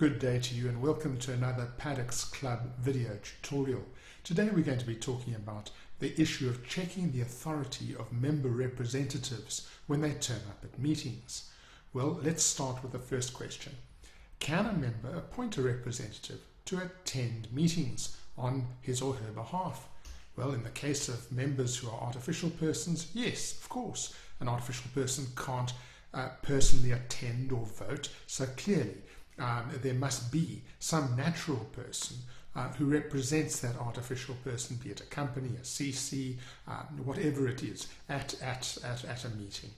Good day to you and welcome to another Paddocks Club video tutorial. Today we're going to be talking about the issue of checking the authority of member representatives when they turn up at meetings. Well, let's start with the first question. Can a member appoint a representative to attend meetings on his or her behalf? Well, in the case of members who are artificial persons, yes, of course. An artificial person can't personally attend or vote, so clearly there must be some natural person who represents that artificial person, be it a company, a CC, whatever it is, at a meeting.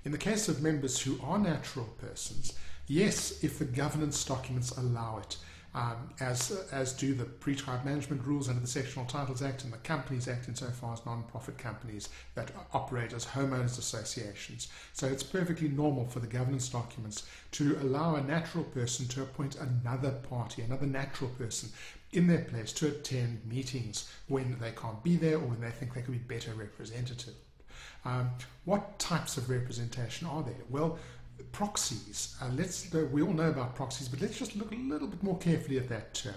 In the case of members who are natural persons, yes, if the governance documents allow it, as do the Pre-Tribe Management Rules under the Sectional Titles Act and the Companies Act insofar as non-profit companies that operate as homeowners associations. So it's perfectly normal for the governance documents to allow a natural person to appoint another party, another natural person in their place to attend meetings when they can't be there or when they think they could be better represented. What types of representation are there? Well, proxies. We all know about proxies, but let's just look a little bit more carefully at that term.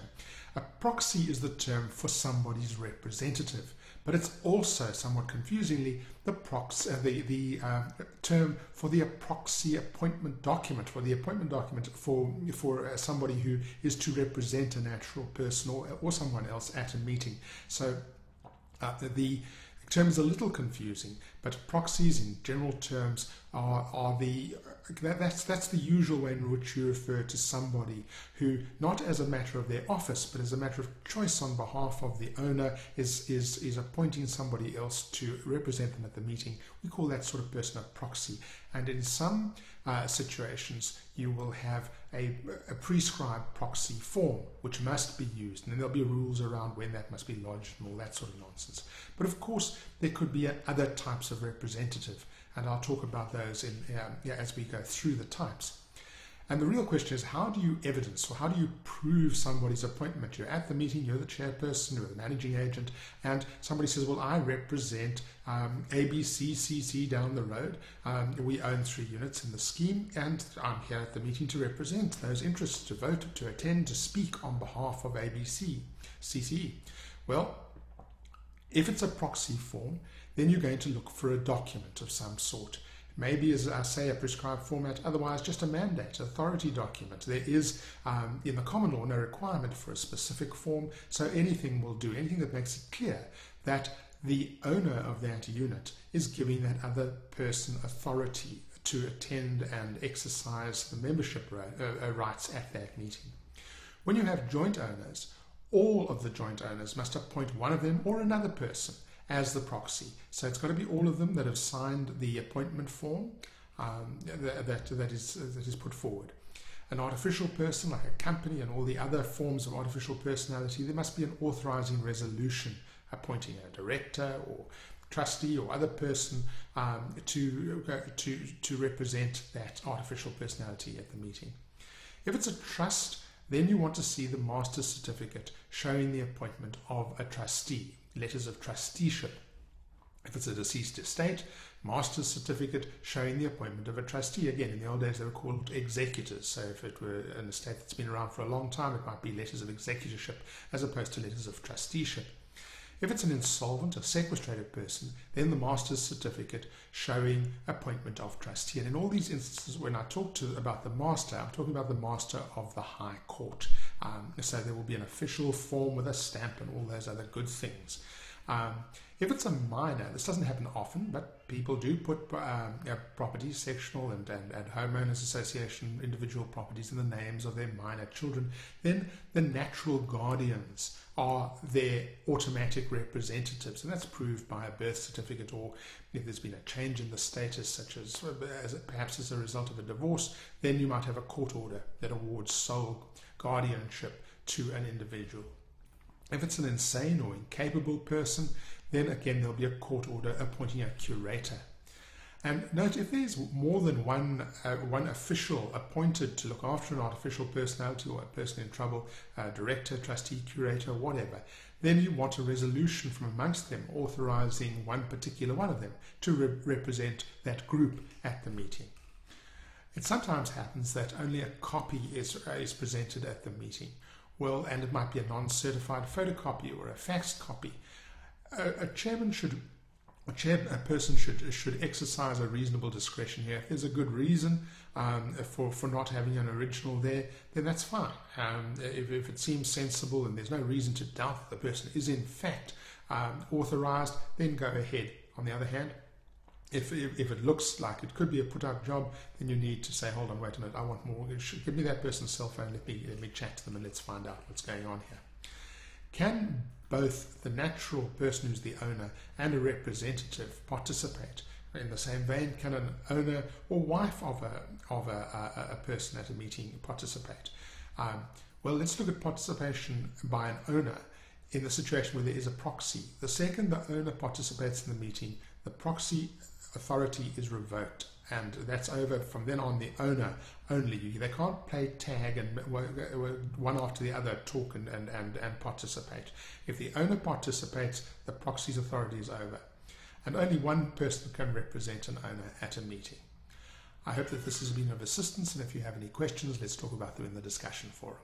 A proxy is the term for somebody's representative, but it's also, somewhat confusingly, the term for the proxy appointment document, for the appointment document for somebody who is to represent a natural person or someone else at a meeting. So the term is a little confusing, but proxies in general terms that's the usual way in which you refer to somebody who, not as a matter of their office, but as a matter of choice on behalf of the owner, is appointing somebody else to represent them at the meeting. We call that sort of person a proxy. And in some situations, you will have a prescribed proxy form which must be used, and then there'll be rules around when that must be lodged and all that sort of nonsense. But of course, there could be other types of representative, and I'll talk about those as we go through the types. And the real question is, how do you evidence or how do you prove somebody's appointment? You're at the meeting, you're the chairperson, you're the managing agent, and somebody says, well, I represent ABCCC down the road. We own 3 units in the scheme, and I'm here at the meeting to represent those interests, to vote, to attend, to speak on behalf of ABCCC. Well, if it's a proxy form, then you're going to look for a document of some sort. Maybe, as I say, a prescribed format, otherwise just a mandate, authority document. There is, in the common law, no requirement for a specific form, so anything will do, anything that makes it clear that the owner of that unit is giving that other person authority to attend and exercise the membership rights at that meeting. When you have joint owners, all of the joint owners must appoint one of them or another person as the proxy. So it's got to be all of them that have signed the appointment form that is put forward. An artificial person, like a company and all the other forms of artificial personality, there must be an authorizing resolution appointing a director or trustee or other person to represent that artificial personality at the meeting. If it's a trust, then you want to see the master certificate showing the appointment of a trustee, letters of trusteeship. If it's a deceased estate, master's certificate showing the appointment of a trustee. Again, in the old days they were called executors, so if it were an estate that's been around for a long time, it might be letters of executorship as opposed to letters of trusteeship. If it's an insolvent or sequestrated person, then the master's certificate showing appointment of trustee. And in all these instances, when I talk about the master, I'm talking about the master of the High Court. So there will be an official form with a stamp and all those other good things. If it's a minor, this doesn't happen often, but people do put properties, sectional and homeowners association, individual properties in the names of their minor children, then the natural guardians are their automatic representatives, and that's proved by a birth certificate, or if there's been a change in the status, such as perhaps as a result of a divorce, then you might have a court order that awards sole guardianship to an individual. If it's an insane or incapable person, then again there'll be a court order appointing a curator. And note, if there's more than one official appointed to look after an artificial personality or a person in trouble, director, trustee, curator, whatever, then you want a resolution from amongst them authorizing one particular one of them to represent that group at the meeting. It sometimes happens that only a copy is presented at the meeting. Well, and it might be a non-certified photocopy or a faxed copy. A person should exercise a reasonable discretion here. If there's a good reason for not having an original there, then that's fine. If it seems sensible and there's no reason to doubt that the person is in fact authorized, then go ahead. On the other hand, if it looks like it could be a put-out job, then you need to say, hold on, wait a minute, I want more. Give me that person's cell phone, let me chat to them and let's find out what's going on here. Can both the natural person who's the owner and a representative participate? In the same vein, can an owner or wife of a person at a meeting participate? Well, let's look at participation by an owner in the situation where there is a proxy. The second the owner participates in the meeting, the proxy authority is revoked, and that's over. From then on, the owner only. They can't play tag and one after the other talk and participate. If the owner participates, the proxy's authority is over, and only one person can represent an owner at a meeting. I hope that this has been of assistance, and if you have any questions, let's talk about them in the discussion forum.